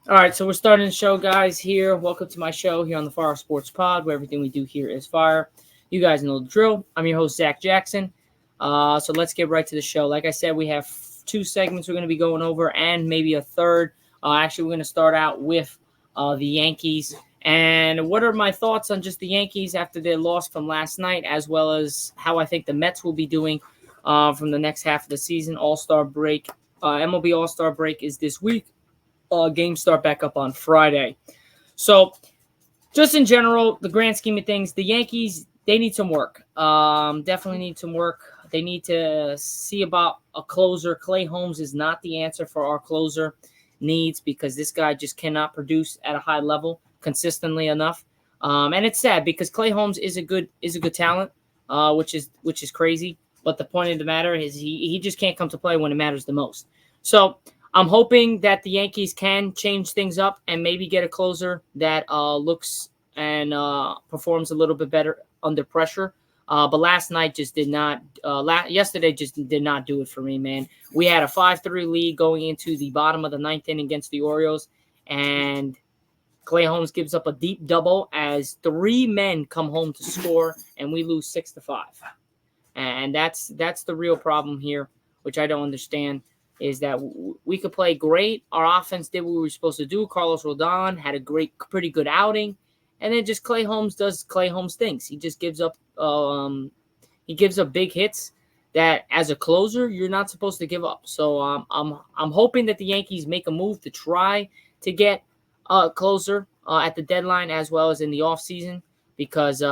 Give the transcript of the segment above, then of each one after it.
All right, so we're starting the show, guys. Here, welcome to my show here on the Fire Sports Pod, where everything we do here is fire. You guys know the drill. I'm your host, Zack Jackson. So let's get right to the show. Like I said, we have two segments we're going to be going over, and maybe a third. Actually, we're going to start out with the Yankees. And what are my thoughts on just the Yankees after their loss from last night, as well as how I think the Mets will be doing from the next half of the season. All-Star break, MLB All-Star break is this week. Games start back up on Friday. So, just in general, the grand scheme of things, the Yankees, they need some work. Definitely need some work. They need to see about a closer. Clay Holmes is not the answer for our closer needs because this guy just cannot produce at a high level consistently enough. And it's sad because Clay Holmes is a good talent, which is crazy. But the point of the matter is he just can't come to play when it matters the most. So I'm hoping that the Yankees can change things up and maybe get a closer that looks and performs a little bit better under pressure. But last night just did not. Yesterday just did not do it for me, man. We had a 5-3 lead going into the bottom of the ninth inning against the Orioles, and Clay Holmes gives up a deep double as three men come home to score, and we lose 6-5. And that's the real problem here, which I don't understand. Is that we could play great. Our offense did what we were supposed to do. Carlos Rodon had a pretty good outing, and then just Clay Holmes does Clay Holmes things. He just gives up. He gives up big hits that, as a closer, you're not supposed to give up. So I'm hoping that the Yankees make a move to try to get a closer at the deadline as well as in the offseason because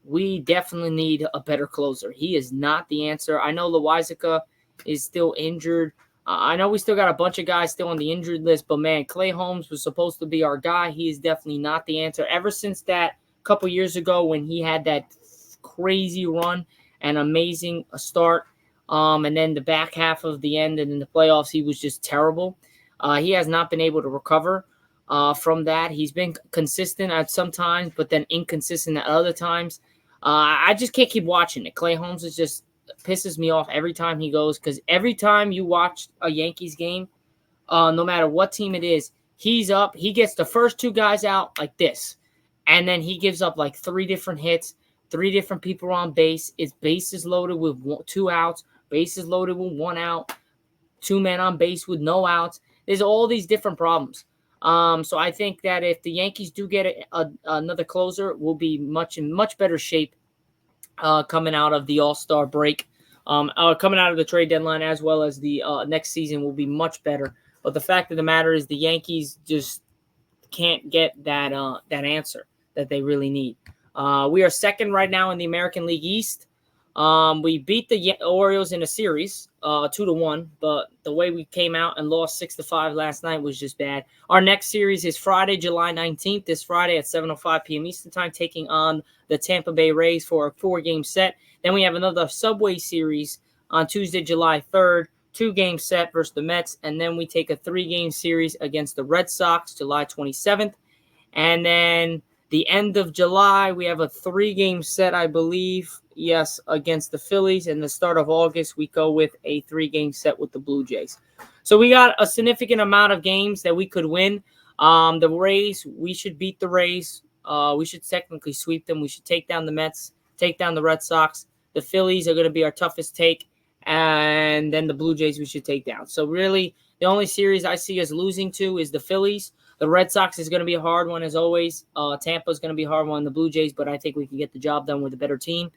we definitely need a better closer. He is not the answer. I know Loizica is still injured. I know we still got a bunch of guys still on the injured list, but man, Clay Holmes was supposed to be our guy. He is definitely not the answer. Ever since that couple years ago when he had that crazy run and amazing start, and then the back half of the end and in the playoffs, he was just terrible. He has not been able to recover from that. He's been consistent at some times, but then inconsistent at other times. I just can't keep watching it. Clay Holmes is just pisses me off every time he goes because every time you watch a Yankees game, no matter what team it is, he's up. He gets the first two guys out like this, and then he gives up like three different hits, three different people on base. It's bases loaded with two outs, bases loaded with one out, two men on base with no outs. There's all these different problems. So I think that if the Yankees do get another closer, we'll be in much better shape coming out of the All-Star break. Coming out of the trade deadline as well as the next season will be much better. But the fact of the matter is the Yankees just can't get that answer that they really need. We are second right now in the American League East. We beat the Orioles in a series, 2-1, but the way we came out and lost 6-5 last night was just bad. Our next series is Friday, July 19th, this Friday at 7:05 p.m. Eastern Time, taking on the Tampa Bay Rays for a 4-game set. Then we have another Subway Series on Tuesday, July 3rd, 2-game set versus the Mets, and then we take a 3-game series against the Red Sox, July 27th, and then the end of July, we have a 3-game set, I believe, yes, against the Phillies. And the start of August, we go with a 3-game set with the Blue Jays. So we got a significant amount of games that we could win. The Rays, we should beat the Rays. We should technically sweep them. We should take down the Mets, take down the Red Sox. The Phillies are going to be our toughest take. And then the Blue Jays we should take down. So really, the only series I see us losing to is the Phillies. The Red Sox is going to be a hard one, as always. Tampa is going to be a hard one. The Blue Jays, but I think we can get the job done with a better team.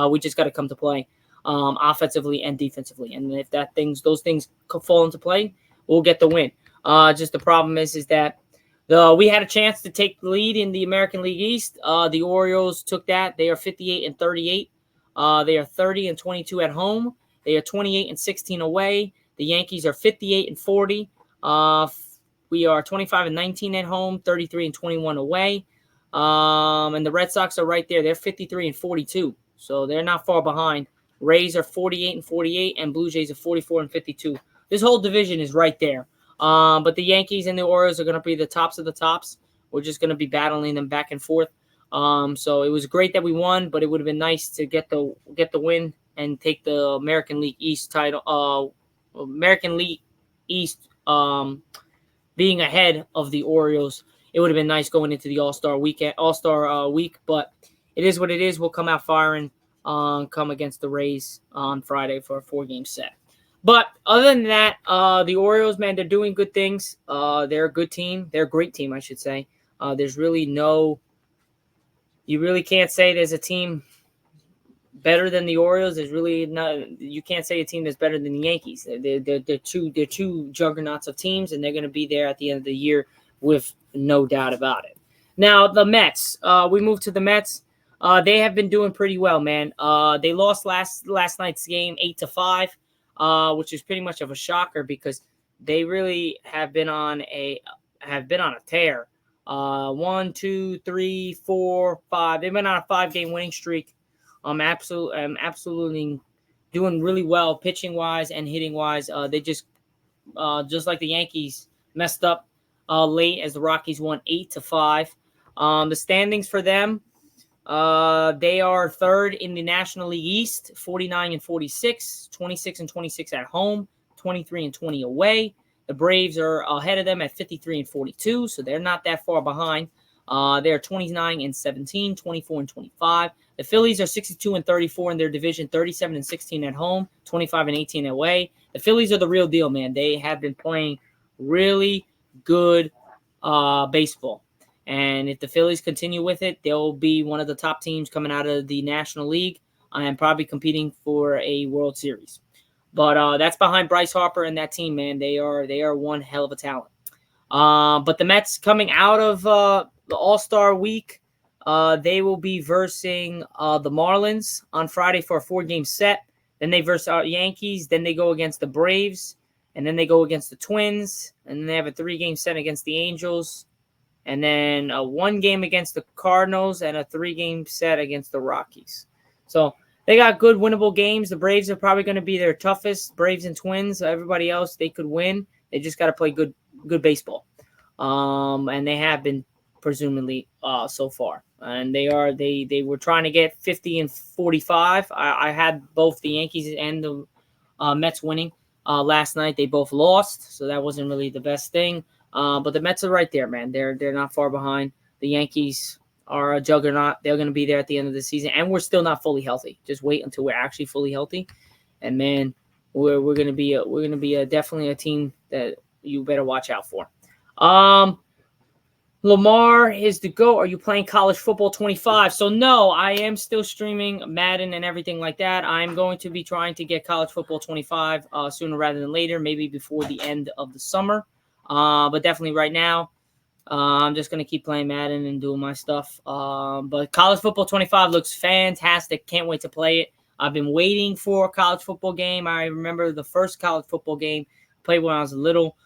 We just got to come to play offensively and defensively. And if those things fall into play, we'll get the win. Just the problem is that we had a chance to take the lead in the American League East. The Orioles took that. They are 58-38. They are 30-22 at home. They are 28-16 away. The Yankees are 58-40. We are 25-19 at home, 33-21 away. And the Red Sox are right there. They're 53-42. So they're not far behind. Rays are 48-48, and Blue Jays are 44-52. This whole division is right there. But the Yankees and the Orioles are going to be the tops of the tops. We're just going to be battling them back and forth. So it was great that we won, but it would have been nice to get the win and take the American League East title. American League East being ahead of the Orioles. It would have been nice going into the All-Star week, but it is what it is. We'll come out firing, come against the Rays on Friday for a 4-game set. But other than that, the Orioles, man, they're doing good things. They're a good team. They're a great team, I should say. There's really you really can't say there's a team better than the Orioles. There's really not. You can't say a team that's better than the Yankees. They're two juggernauts of teams, and they're going to be there at the end of the year with no doubt about it. Now the Mets. We move to the Mets. They have been doing pretty well, man. They lost last night's game 8-5, which is pretty much of a shocker because they really have been on a tear. 1, 2, 3, 4, 5. They've been on a 5-game winning streak. Absolutely doing really well pitching wise and hitting wise. They just like the Yankees messed up late as the Rockies won 8-5. The standings for them, they are third in the National League East, 49-46, 26-26 at home, 23-20 away. The Braves are ahead of them at 53-42, so they're not that far behind. They're 29-17, 24-25. The Phillies are 62-34 in their division, 37-16 at home, 25-18 away. The Phillies are the real deal, man. They have been playing really good baseball. And if the Phillies continue with it, they'll be one of the top teams coming out of the National League and probably competing for a World Series. But that's behind Bryce Harper and that team, man. They are one hell of a talent. But the Mets coming out of the All-Star week, they will be versing the Marlins on Friday for a 4-game set. Then they verse our Yankees. Then they go against the Braves. And then they go against the Twins. And then they have a 3-game set against the Angels. And then a 1-game against the Cardinals and a 3-game set against the Rockies. So they got good winnable games. The Braves are probably going to be their toughest. Braves and Twins. Everybody else, they could win. They just got to play good baseball. And they have been presumably so far. And they were trying to get 50-45. I had both the Yankees and the Mets winning last night. They both lost, so that wasn't really the best thing. But the Mets are right there, man. They're not far behind. The Yankees are a juggernaut. They're going to be there at the end of the season, and we're still not fully healthy. Just wait until we're actually fully healthy, and man, we're going to be definitely a team that you better watch out for. Lamar is the GOAT. Are you playing College Football 25? So no, I am still streaming Madden and everything like that. I'm going to be trying to get College Football 25 sooner rather than later, maybe before the end of the summer. But definitely right now, I'm just going to keep playing Madden and doing my stuff. But College Football 25 looks fantastic. Can't wait to play it. I've been waiting for a college football game. I remember the first college football game I played when I was little.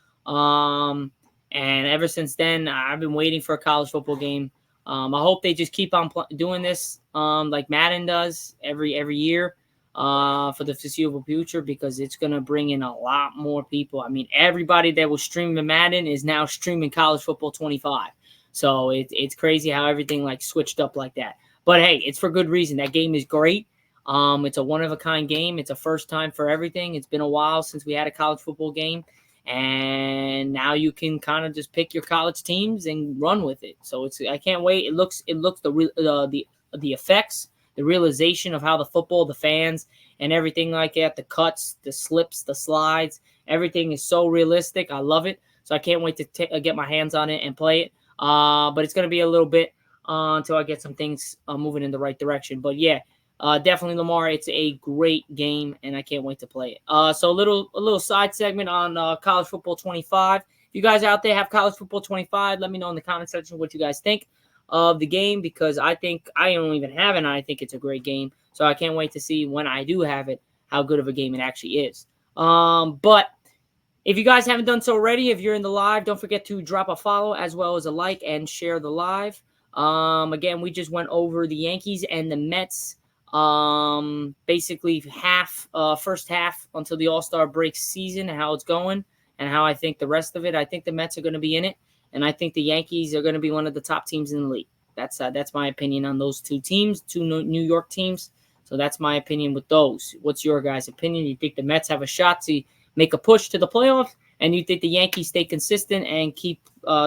And ever since then, I've been waiting for a college football game. I hope they just keep on doing this like Madden does every year for the foreseeable future, because it's going to bring in a lot more people. I mean, everybody that was streaming Madden is now streaming College Football 25. So it's crazy how everything like switched up like that. But hey, it's for good reason. That game is great. It's a one-of-a-kind game. It's a first time for everything. It's been a while since we had a college football game. And now you can kind of just pick your college teams and run with it. So I can't wait. It looks the effects, the realization of how the football, the fans, and everything like that, the cuts, the slips, the slides, everything is so realistic. I love it. So I can't wait to get my hands on it and play it. But it's going to be a little bit until I get some things moving in the right direction. But yeah, definitely Lamar. It's a great game, and I can't wait to play it. So a little side segment on College Football 25. If you guys out there have College Football 25, let me know in the comment section what you guys think of the game, because I think I don't even have it, and I think it's a great game. So I can't wait to see when I do have it how good of a game it actually is. But if you guys haven't done so already, if you're in the live, don't forget to drop a follow as well as a like and share the live. Again, we just went over the Yankees and the Mets. Basically first half until the All-Star break season and how it's going and how I think the rest of it. I think the Mets are going to be in it, and I think the Yankees are going to be one of the top teams in the league. That's my opinion on those two teams, two New York teams. So that's my opinion with those. What's your guys' opinion? You think the Mets have a shot to make a push to the playoffs? And you think the Yankees stay consistent and keep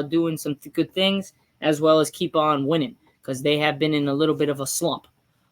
doing some good things, as well as keep on winning, because they have been in a little bit of a slump.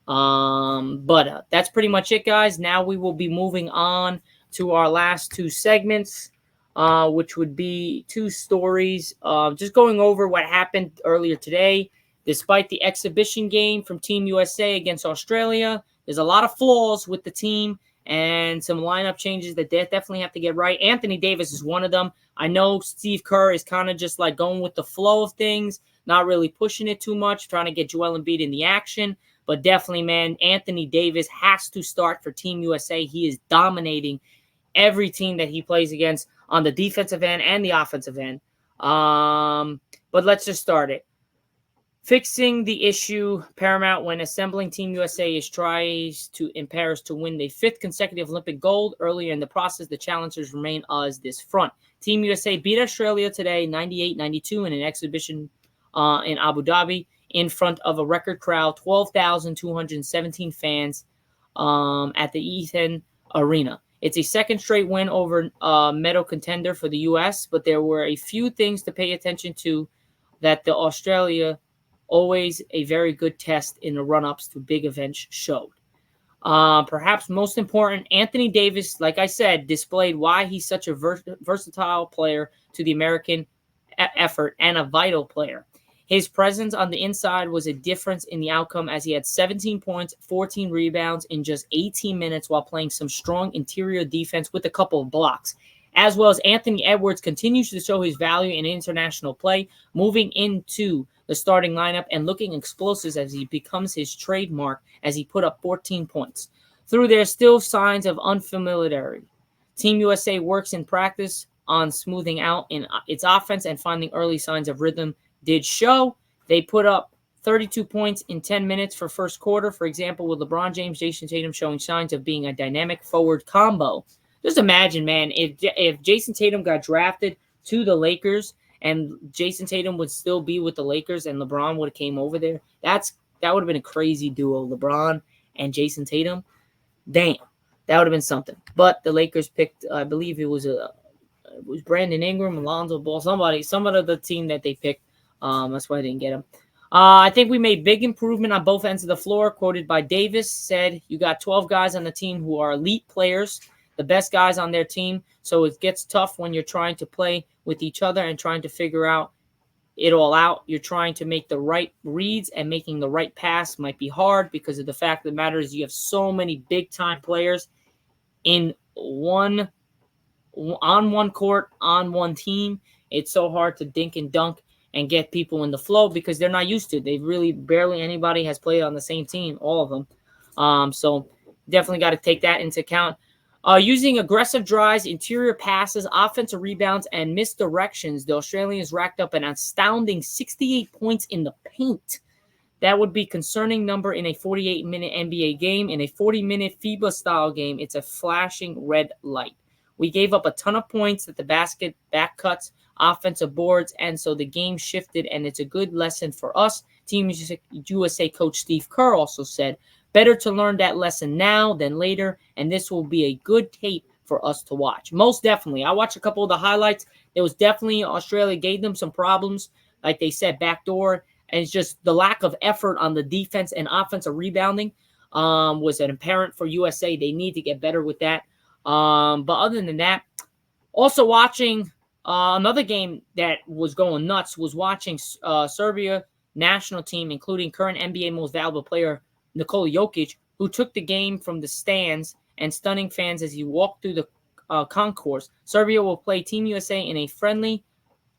But that's pretty much it, guys. Now we will be moving on to our last two segments, which would be two stories. Just going over what happened earlier today. Despite the exhibition game from Team USA against Australia, there's a lot of flaws with the team and some lineup changes that they definitely have to get right. Anthony Davis is one of them. I know Steve Kerr is kind of just like going with the flow of things, not really pushing it too much, trying to get Joel Embiid in the action. But definitely, man, Anthony Davis has to start for Team USA. He is dominating every team that he plays against on the defensive end and the offensive end. But let's just start it. Fixing the issue paramount when assembling Team USA tries to in Paris to win the 5th consecutive Olympic gold. Earlier in the process, the challengers remain as this front. Team USA beat Australia today 98-92 in an exhibition in Abu Dhabi in front of a record crowd, 12,217 fans at the Ethan Arena. It's a second straight win over medal contender for the U.S., but there were a few things to pay attention to that the Australia always a very good test in the run-ups to big events showed. Perhaps most important, Anthony Davis, like I said, displayed why he's such a versatile player to the American effort and a vital player. His presence on the inside was a difference in the outcome as he had 17 points, 14 rebounds in just 18 minutes while playing some strong interior defense with a couple of blocks. As well as Anthony Edwards continues to show his value in international play, moving into the starting lineup and looking explosive as he becomes his trademark as he put up 14 points. Through there still signs of unfamiliarity. Team USA works in practice on smoothing out in its offense and finding early signs of rhythm did show. They put up 32 points in 10 minutes for first quarter, for example, with LeBron James, Jason Tatum showing signs of being a dynamic forward combo. Just imagine, man, if Jason Tatum got drafted to the Lakers and Jason Tatum would still be with the Lakers and LeBron would have came over there, that would have been a crazy duo, LeBron and Jason Tatum. Damn, that would have been something. But the Lakers picked, I believe it was Brandon Ingram, Alonzo Ball, some of the team that they picked. That's why I didn't get him. I think we made big improvement on both ends of the floor. Quoted by Davis, said, "You got 12 guys on the team who are elite players, the best guys on their team. So it gets tough when you're trying to play with each other and trying to figure out it all out. You're trying to make the right reads, and making the right pass might be hard because of the fact of the matter is you have so many big-time players on one court, on one team. It's so hard to dink and dunk and get people in the flow because they're not used to it. They really barely anybody has played on the same team, all of them. So definitely got to take that into account. Using aggressive drives, interior passes, offensive rebounds, and misdirections, the Australians racked up an astounding 68 points in the paint. That would be a concerning number in a 48-minute NBA game. In a 40-minute FIBA-style game, it's a flashing red light. We gave up a ton of points at the basket, back cuts, offensive boards, and so the game shifted, and it's a good lesson for us. Team USA coach Steve Kerr also said, "Better to learn that lesson now than later, and this will be a good tape for us to watch." Most definitely. I watched a couple of the highlights. There was definitely Australia gave them some problems, like they said, backdoor, and it's just the lack of effort on the defense and offensive rebounding was an apparent for USA. They need to get better with that. But other than that, also watching another game that was going nuts was watching Serbia national team, including current NBA most valuable player Nikola Jokic, who took the game from the stands and stunning fans as he walked through the concourse. Serbia will play Team USA in a friendly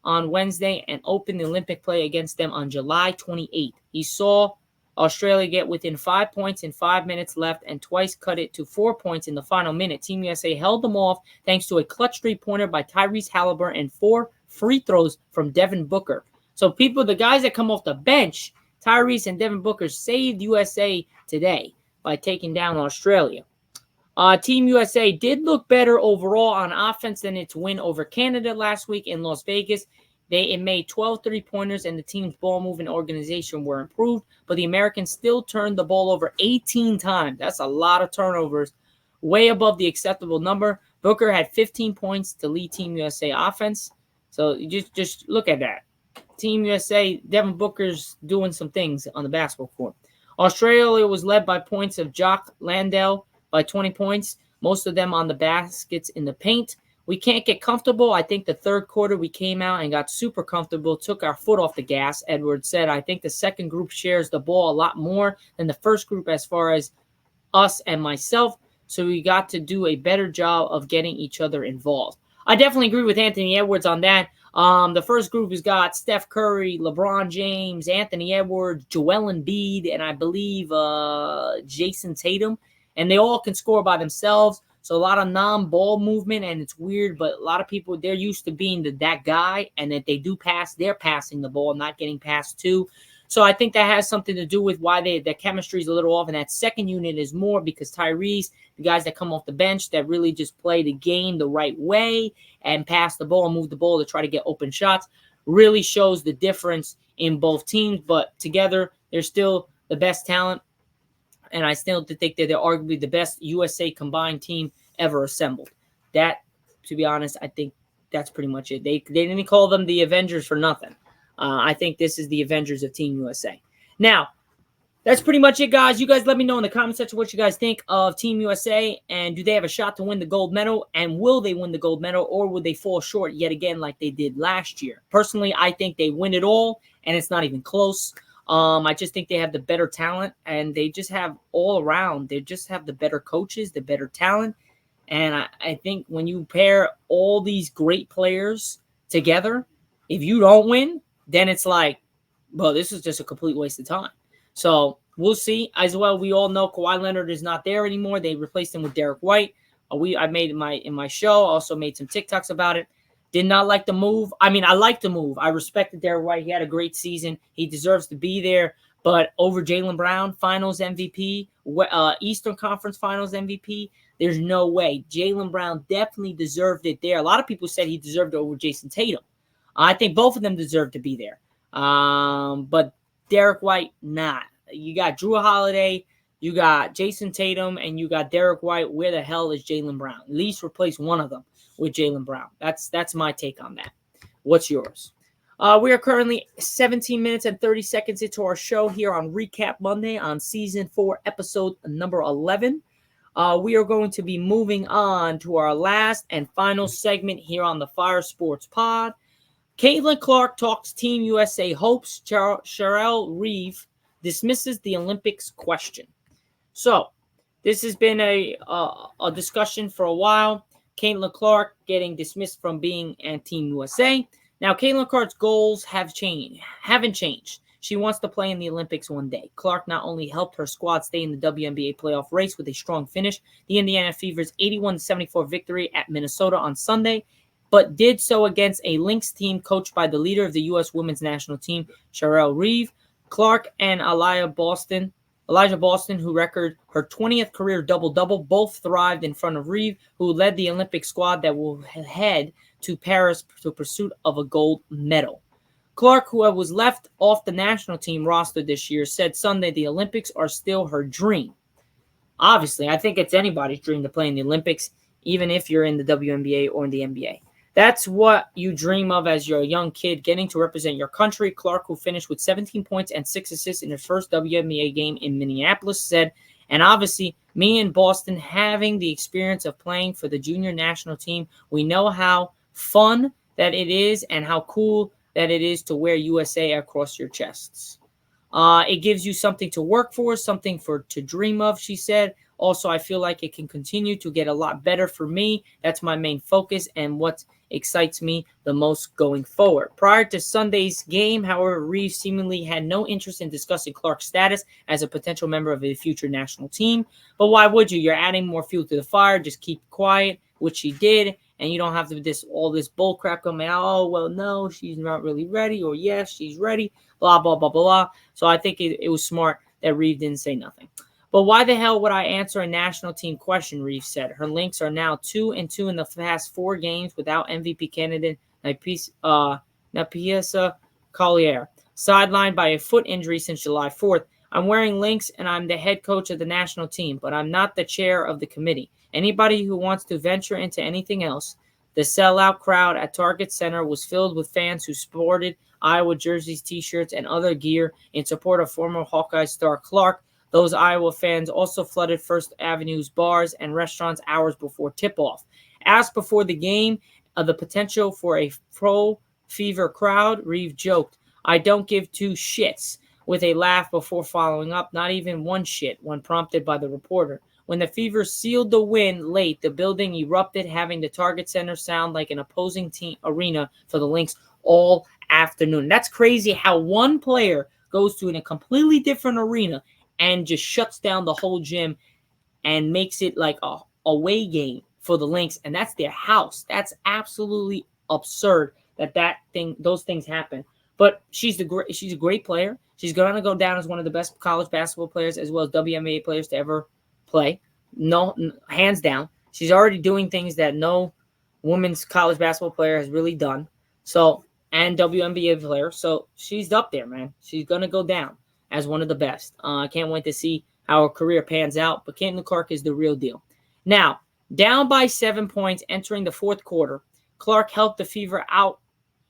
on Wednesday and open the Olympic play against them on July 28th. He saw Australia get within 5 points in 5 minutes left and twice cut it to 4 points in the final minute. Team USA held them off thanks to a clutch three-pointer by Tyrese Halliburton and 4 free throws from Devin Booker. So the guys that come off the bench, Tyrese and Devin Booker, saved USA today by taking down Australia. Team USA did look better overall on offense than its win over Canada last week in Las Vegas. It made 12 three-pointers, and the team's ball-moving organization were improved, but the Americans still turned the ball over 18 times. That's a lot of turnovers, way above the acceptable number. Booker had 15 points to lead Team USA offense. So you just look at that. Team USA, Devin Booker's doing some things on the basketball court. Australia was led by points of Jock Landale by 20 points, most of them on the baskets in the paint. We can't get comfortable. I think the third quarter we came out and got super comfortable, took our foot off the gas. Edwards said, I think the second group shares the ball a lot more than the first group as far as us and myself. So we got to do a better job of getting each other involved. I definitely agree with Anthony Edwards on that. The first group has got Steph Curry, LeBron James, Anthony Edwards, Joel Embiid, and I believe Jason Tatum. And they all can score by themselves. So a lot of non-ball movement, and it's weird, but a lot of people, they're used to being that guy, and that they do pass, they're passing the ball, not getting passed to. So I think that has something to do with why the chemistry is a little off. And that second unit is more because Tyrese, the guys that come off the bench that really just play the game the right way and pass the ball and move the ball to try to get open shots, really shows the difference in both teams. But together, they're still the best talent. And I still think that they're arguably the best USA combined team ever assembled. That, to be honest, I think that's pretty much it. They didn't call them the Avengers for nothing. I think this is the Avengers of Team USA. Now, that's pretty much it, guys. You guys let me know in the comment section what you guys think of Team USA, and do they have a shot to win the gold medal, and will they win the gold medal, or will they fall short yet again like they did last year? Personally, I think they win it all, and it's not even close. I just think they have the better talent, and they just have all around. They just have the better coaches, the better talent, and I think when you pair all these great players together, if you don't win, then it's like, well, this is just a complete waste of time. So we'll see. As well, we all know Kawhi Leonard is not there anymore. They replaced him with Derek White. I made in my show, also made some TikToks about it. Did not like the move. I mean, I like the move. I respected Derek White. He had a great season. He deserves to be there. But over Jaylen Brown, Finals MVP, Eastern Conference Finals MVP, there's no way. Jaylen Brown definitely deserved it there. A lot of people said he deserved it over Jason Tatum. I think both of them deserve to be there. But Derek White, not. You got Drew Holiday, you got Jason Tatum, and you got Derek White. Where the hell is Jaylen Brown? At least replace one of them with Jaylen Brown. That's my take on that. What's yours? We are currently 17 minutes and 30 seconds into our show here on Recap Monday on Season 4, Episode number 11. We are going to be moving on to our last and final segment here on the Fire Sports Pod. Caitlin Clark talks Team USA hopes. Cheryl Reeve dismisses the Olympics question. So, this has been a discussion for a while. Caitlin Clark getting dismissed from being on Team USA. Now, Caitlin Clark's goals haven't changed. She wants to play in the Olympics one day. Clark not only helped her squad stay in the WNBA playoff race with a strong finish, the Indiana Fever's 81-74 victory at Minnesota on Sunday, but did so against a Lynx team coached by the leader of the U.S. women's national team, Cheryl Reeve. Clark and Elijah Boston, who recorded her 20th career double-double, both thrived in front of Reeve, who led the Olympic squad that will head to Paris to pursuit of a gold medal. Clark, who was left off the national team roster this year, said Sunday the Olympics are still her dream. Obviously, I think it's anybody's dream to play in the Olympics, even if you're in the WNBA or in the NBA. That's what you dream of as you're a young kid, getting to represent your country. Clark, who finished with 17 points and 6 assists in her first WNBA game in Minneapolis, said, and obviously, me and Boston having the experience of playing for the junior national team, we know how fun that it is and how cool that it is to wear USA across your chests. It gives you something to work for, something to dream of, she said. Also, I feel like it can continue to get a lot better for me. That's my main focus and what excites me the most going forward. Prior to Sunday's game, however, Reeve seemingly had no interest in discussing Clark's status as a potential member of a future national team. But why would you? You're adding more fuel to the fire. Just keep quiet, which she did. And you don't have to all this bull crap coming out. Oh, well, no, she's not really ready. Or yes, she's ready. Blah, blah, blah, blah, blah. So I think it was smart that Reeve didn't say nothing. But why the hell would I answer a national team question, Reeve said. Her Lynx are now 2-2 in the past 4 games without MVP candidate Napisa Collier, sidelined by a foot injury since July 4th. I'm wearing Lynx and I'm the head coach of the national team, but I'm not the chair of the committee. anybody who wants to venture into anything else. The sellout crowd at Target Center was filled with fans who sported Iowa jerseys, T-shirts, and other gear in support of former Hawkeye star Clark. Those Iowa fans also flooded First Avenue's bars and restaurants hours before tip-off. Asked before the game of the potential for a pro-Fever crowd, Reeve joked, "I don't give two shits," with a laugh before following up, "Not even one shit," when prompted by the reporter. When the Fever sealed the win late, the building erupted, having the Target Center sound like an opposing team arena for the Lynx all afternoon. That's crazy how one player goes to a completely different arena and just shuts down the whole gym and makes it like a away game for the Lynx, and that's their house. That's absolutely absurd those things happen. But she's a great player. She's going to go down as one of the best college basketball players as well as WNBA players to ever play. No, hands down. She's already doing things that no women's college basketball player has really done. So, and WNBA player. So she's up there, man. She's going to go down as one of the best. I can't wait to see how her career pans out. But Caitlin Clark is the real deal. Now, down by 7 points entering the fourth quarter, Clark helped the Fever out,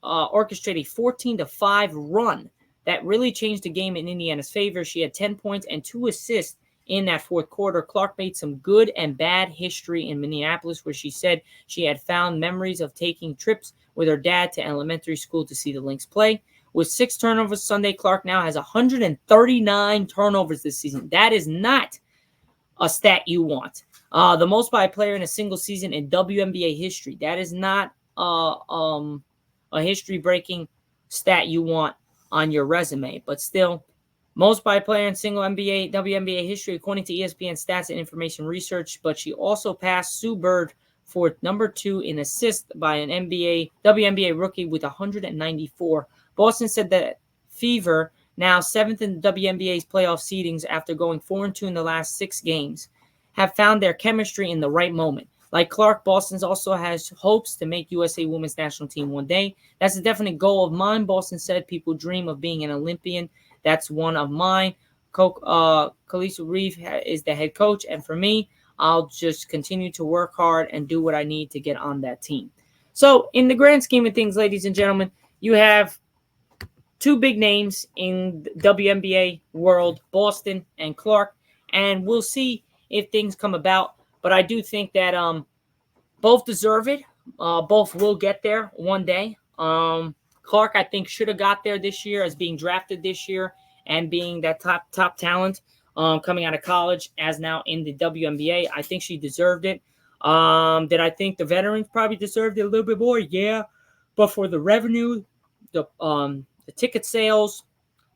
orchestrate a 14-5 run that really changed the game in Indiana's favor. She had 10 points and 2 assists in that fourth quarter. Clark made some good and bad history in Minneapolis, where she said she had found memories of taking trips with her dad to elementary school to see the Lynx play. With 6 turnovers Sunday, Clark now has 139 turnovers this season. That is not a stat you want. The most by a player in a single season in WNBA history. That is not a history-breaking stat you want on your resume. But still, most by a player in single WNBA history, according to ESPN Stats and Information Research. But she also passed Sue Bird for number 2 in assists by an WNBA rookie with 194. Boston said that Fever, now 7th in the WNBA's playoff seedings after going 4-2 in the last 6 games, have found their chemistry in the right moment. Like Clark, Boston also has hopes to make USA Women's National Team one day. That's a definite goal of mine, Boston said. People dream of being an Olympian. That's one of mine. Khaleesi Reeve is the head coach, and for me, I'll just continue to work hard and do what I need to get on that team. So, in the grand scheme of things, ladies and gentlemen, you have 2 big names in the WNBA world, Boston and Clark, and we'll see if things come about. But I do think that both deserve it. Both will get there one day. Clark, I think, should have got there this year as being drafted this year and being that top talent coming out of college as now in the WNBA. I think she deserved it. Did I think the veterans probably deserved it a little bit more? Yeah. But for the revenue, the ticket sales,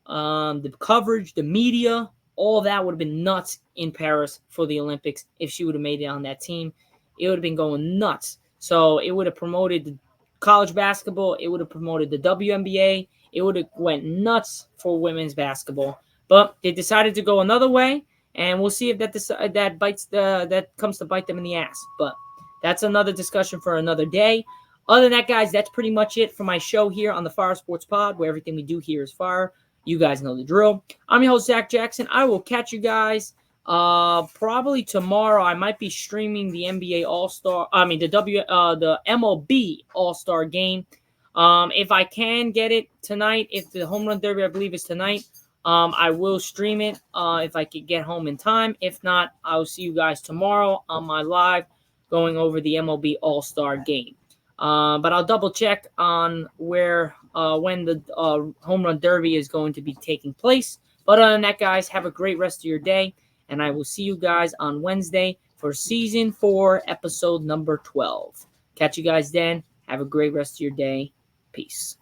the coverage, the media, all that would have been nuts in Paris for the Olympics if she would have made it on that team. It would have been going nuts. So it would have promoted the college basketball. It would have promoted the WNBA. It would have went nuts for women's basketball. But they decided to go another way, and we'll see if that comes to bite them in the ass. But that's another discussion for another day. Other than that, guys, that's pretty much it for my show here on the Fire Sports Pod, where everything we do here is fire. You guys know the drill. I'm your host, Zack Jackson. I will catch you guys probably tomorrow. I might be streaming the NBA All-Star. The MLB All-Star game. If I can get it tonight, if the home run derby, I believe, is tonight, I will stream it if I could get home in time. If not, I'll see you guys tomorrow on my live going over the MLB All-Star game. But I'll double check on when the home run derby is going to be taking place. But other than that, guys, have a great rest of your day, and I will see you guys on Wednesday for Season 4, Episode number 12. Catch you guys then. Have a great rest of your day. Peace.